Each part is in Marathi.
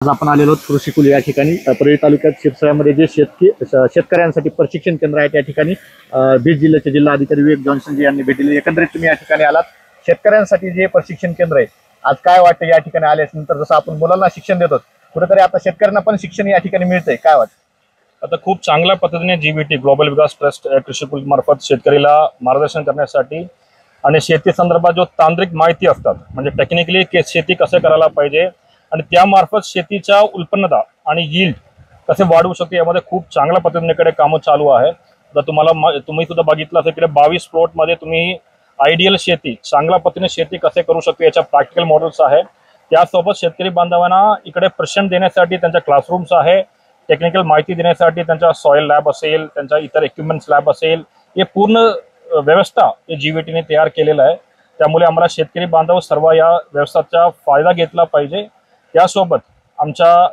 आज आपण आलेलो आहोत कृषीकुल या ठिकाणी परळी तालुक्यात शिरसाळ्यामध्ये जे शेतकऱ्यांसाठी प्रशिक्षण केंद्र आहे त्या ठिकाणी बीड जिल्ह्याचे जिल्हा अधिकारी विवेक जॉन्सन यांनी भेट दिली। एकंदरीत तुम्ही या ठिकाणी आलात, शेतकऱ्यांसाठी जे प्रशिक्षण केंद्र आहे, आज काय वाटतं या ठिकाणी आल्यानंतर? जसं आपण मुलांना शिक्षण देतो कुठेतरी आता शेतकऱ्यांना पण शिक्षण या ठिकाणी मिळतंय, काय वाटतं? आता खूप चांगल्या पद्धतीने जीबीटी ग्लोबल विकास ट्रस्ट कृषीकुल मार्फत शेतकरीला मार्गदर्शन करण्यासाठी आणि शेती संदर्भात जो तांत्रिक माहिती असतात, म्हणजे टेक्निकली शेती कसं करायला पाहिजे आणि त्यामार्फत शेतीच्या उत्पन्नता आणि यील्ड कसे वाढवू शकते यामध्ये खूप चांगल्या पद्धतीने कामं चालू आहे। तर तुम्ही सुद्धा बघितलं असेल की 22 प्लॉटमध्ये तुम्ही आयडियल शेती चांगल्या पद्धतीने शेती कसे करू शकतो याच्या प्रॅक्टिकल मॉडेल्स आहे। त्यासोबत शेतकरी बांधवांना इकडे प्रशिक्षण देण्यासाठी त्यांच्या क्लासरूम्स आहे, टेक्निकल माहिती देण्यासाठी त्यांचा सॉइल लॅब असेल, त्यांच्या इतर इक्विपमेंट्स लॅब असेल, हे पूर्ण व्यवस्था जीबीटीने तयार केलेलं आहे। त्यामुळे आम्हाला शेतकरी बांधव सर्व या व्यवस्थेचा फायदा घेतला पाहिजे। त्यासोबत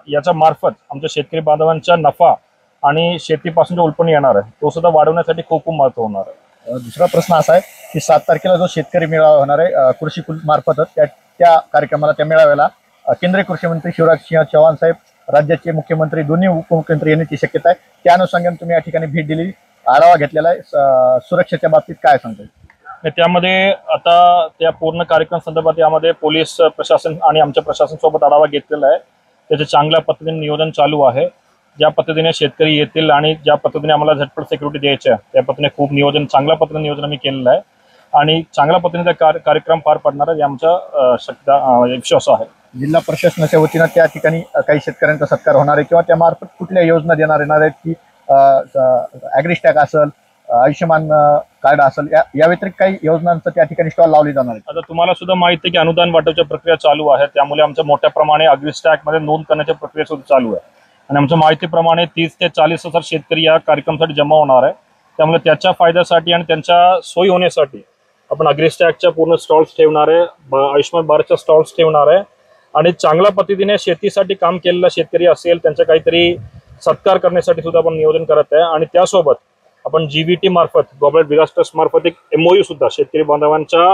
याच्या मार्फत आमच्या शेतकरी बांधवांचा नफा आणि शेतीपासून जो उत्पन्न येणार आहे तो सुद्धा वाढवण्यासाठी खूप महत्त्व होणार आहे। दुसरा प्रश्न असा आहे की 7 तारखेला जो शेतकरी मेळावा होणार आहे कृषीकुल मार्फत, त्या कार्यक्रमाला, त्या मेळाव्याला केंद्रीय कृषी मंत्री शिवराज सिंह चौहान साहेब, राज्याचे मुख्यमंत्री, दोन्ही उपमुख्यमंत्री येण्याची शक्यता आहे। त्या अनुषंगाने तुम्ही या ठिकाणी भेट दिली, आढावा घेतलेला आहे, सुरक्षेच्या बाबतीत काय सांगता? त्यामध्ये आता त्या पूर्ण कार्यक्रम संदर्भात यामध्ये पोलीस प्रशासन आणि आमच्या प्रशासन सोबत आढावा घेतलेला आहे। त्याचे चांगल्या पद्धतीने नियोजन चालू आहे। ज्या पद्धतीने शेतकरी येतील आणि ज्या पद्धतीने आम्हाला झटपट सिक्युरिटी द्यायची आहे त्या पद्धतीने खूप चांगल्या पद्धतीने नियोजन आम्ही केलेलं आहे आणि चांगल्या पद्धतीने कार्यक्रम पार पडणार आहे आमचा विश्वास आहे। जिल्हा प्रशासनाच्या वतीनं त्या ठिकाणी काही शेतकऱ्यांचा सत्कार होणार आहे किंवा त्या मार्फत कुठल्या योजना देणार आहेत की ॲग्रिस्टॅक असेल, आयुष्यमान कार्ड असेल, या व्यतिरिक्त काही योजनांचं त्या ठिकाणी स्टॉल लावले जाणार आहे? आता तुम्हाला सुद्धा माहिती आहे की अनुदान वाटपाची प्रक्रिया चालू आहे, त्यामुळे आमच्या मोठ्या प्रमाणे ॲग्रिस्टॅक मध्ये नोंद करण्याची प्रक्रिया सुद्धा चालू आहे आणि आमच्या माहितीप्रमाणे 30 ते 40 हजार शेतकरी या कार्यक्रमासाठी जमा होणार आहे। त्यामुळे त्याच्या फायद्यासाठी आणि त्यांच्या सोयी होण्यासाठी आपण ॲग्रिस्टॅकच्या पूर्ण स्टॉल्स ठेवणार आहे, आयुष्यमान भारतच्या स्टॉल्स ठेवणार आहे आणि चांगल्या पद्धतीने शेतीसाठी काम केलेला शेतकरी असेल त्यांचा काहीतरी सत्कार करण्यासाठी सुद्धा आपण नियोजन करत आहे। आणि त्यासोबत आपण जीबीटी मार्फत ग्लोबल विकास ट्रस्ट मार्फत एक MOU सुद्धा शेतकरी बांधवांच्या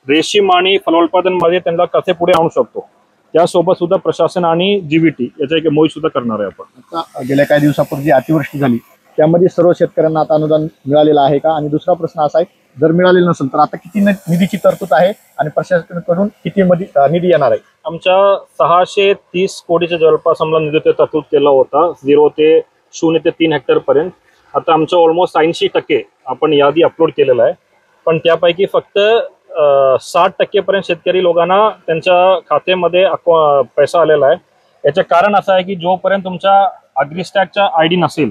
रेशीम आणि फलोत्पादन मध्ये त्यांना कसे पुढे आणू शकतो त्यासोबत सुद्धा प्रशासन आणि जीबीटी याचा एक MOU सुद्धा करणार आहे आपण। आता गेल्या काही दिवसापूर्वी अतिवृष्टी झाली त्यामध्ये सर्व शेतकऱ्यांना आता अनुदान मिळालेलं आहे का? आणि दुसरा प्रश्न असा आहे, जर मिळालेलं नसेल तर आता किती निधीची तरतूद आहे आणि प्रशासनाकडून किती निधी येणार आहे? आमच्या 630 कोटीच्या जवळपास आम्हाला निधी तरतूद केला होता, 0 ते 0 ते 3 हेक्टर पर्यंत। आता आमचं ऑलमोस्ट 80% आपण यादी अपलोड केलेलं आहे, पण त्यापैकी फक्त 60% पर्यंत शेतकरी लोकांना त्यांच्या खात्यामध्ये पैसा आलेला आहे। याचं कारण असं आहे की जोपर्यंत तुमच्या ॲग्रिस्टॅकचा ID नसेल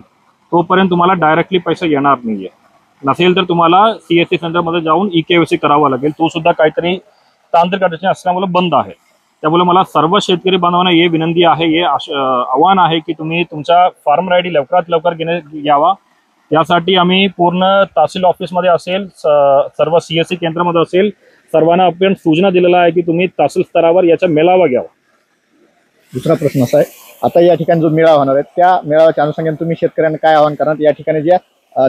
तोपर्यंत तुम्हाला डायरेक्टली पैसा येणार नाहीये, नसेल तर तुम्हाला CSC सेंटरमध्ये जाऊन EKYC करावा लागेल, तो सुद्धा काहीतरी तांत्रिक अडचणी असल्यामुळे बंद आहे। त्यामुळे मला सर्व शेतकरी बांधवांना हे विनंती आहे, हे आव्हान आहे की तुम्ही तुमचा फार्मर ID लवकरात लवकर घ्यावा। यासाठी आम्ही पूर्ण तहसील ऑफिसमध्ये असेल, सर्व CSC केंद्रामध्ये असेल, सर्वांना आपण सूचना दिलेला आहे की तुम्ही तहसील स्तरावर याचा मेळावा घ्यावा। दुसरा प्रश्न असा आहे, आता या ठिकाणी जो मेळावा होणार आहे त्या मेळाव्याच्या अनुषंगाने तुम्ही शेतकऱ्यांना काय आवाहन करणार? या ठिकाणी ज्या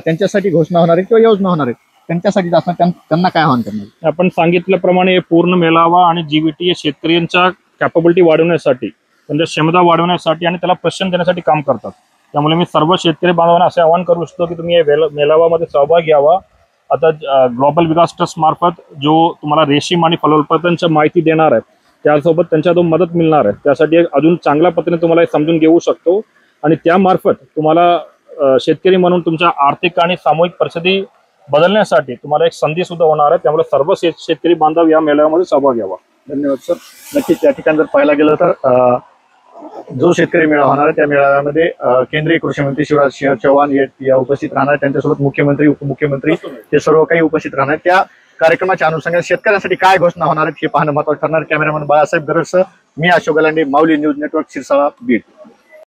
त्यांच्यासाठी घोषणा होणार आहे किंवा योजना होणार आहे त्यांच्यासाठी असणार त्यांना काय आवाहन करणार? आपण सांगितल्याप्रमाणे पूर्ण मेळावा आणि जीबीटी शेतकऱ्यांच्या कॅपॅबिलिटी वाढवण्यासाठी, त्यांच्या क्षमता वाढवण्यासाठी आणि त्याला प्रशिक्षण देण्यासाठी काम करतात। त्यामुळे मी सर्व शेतकरी बांधवांना असे आवाहन करू इच्छितो की तुम्ही या मेळाव्यामध्ये सहभाग घ्यावा। आता ग्लोबल विकास ट्रस्ट मार्फत जो तुम्हाला रेशीम आणि फलोत्पादनाची माहिती देणार आहे त्यासोबत त्यांच्यातून मदत मिळणार आहे, त्यासाठी अजून चांगल्या पद्धतीने तुम्हाला समजून घेऊ शकतो आणि त्यामार्फत तुम्हाला शेतकरी म्हणून तुमच्या आर्थिक आणि सामूहिक परिस्थिती बदलण्यासाठी तुम्हाला एक संधी सुद्धा होणार आहे। त्यामुळे सर्व शेतकरी बांधव या मेळाव्यामध्ये सहभाग घ्यावा। धन्यवाद सर। नक्कीच त्या ठिकाणी जर पाहायला गेलं तर जो शेतकरी मेळावा होणार आहे त्या मेळाव्यामध्ये केंद्रीय कृषी मंत्री शिवराज सिंह चौहान या उपस्थित राहणार, त्यांच्यासोबत मुख्यमंत्री, उपमुख्यमंत्री हे सर्व काही उपस्थित राहणार। त्या कार्यक्रमाच्या अनुषंगाने शेतकऱ्यांसाठी काय घोषणा होणार आहेत हे पाहणं महत्त्वाचं ठरणार। कॅमेरामन बाळासाहेब गरजसह मी अशोक गलांडे, माऊली न्यूज नेटवर्क, शिरसाळा, बीड।